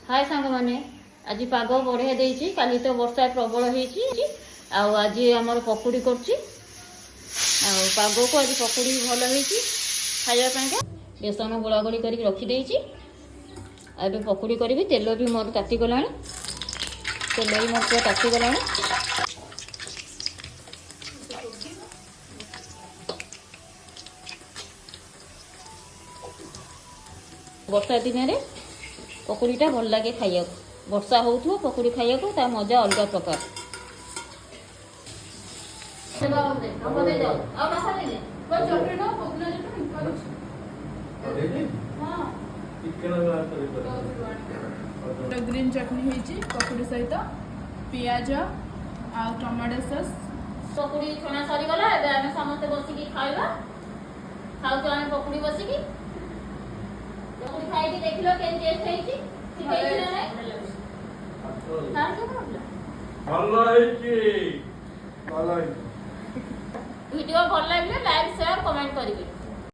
हाय सांग माने आज पाग बढ़िया देइछि काली तो वर्षा प्रबल होइछि आज आमर पकुड़ी करछि पाग को आज पकुड़ी भल होइछि खाइबा पाइका बेसन गोला गोली करके रखी देइछि अब पकुड़ी करी तेल भी मोर ताती गलाणी तेल भी मोर ताती गलाणी वर्षा दिन में पकुड़ीटा भल लगे खाइया वर्षा हो पकुड़ी खाइया ता मजा अलग प्रकार ग्रीन चटनी होइछि पकुड़ी सहित पियाज आ टमाटो सॉस पकुड़ी छणा सरी गला एबे हम समस्त बसिकी खाइबा खाउ तो हम पकुड़ी बसिकी पकुड़ी खाइ के देखलो के टेस्ट हेछि ठीक हेछि ना नहीं ଭଲ ହେଇଛି वीडियो भल लगे लाइक शेयर कमेंट करिवे।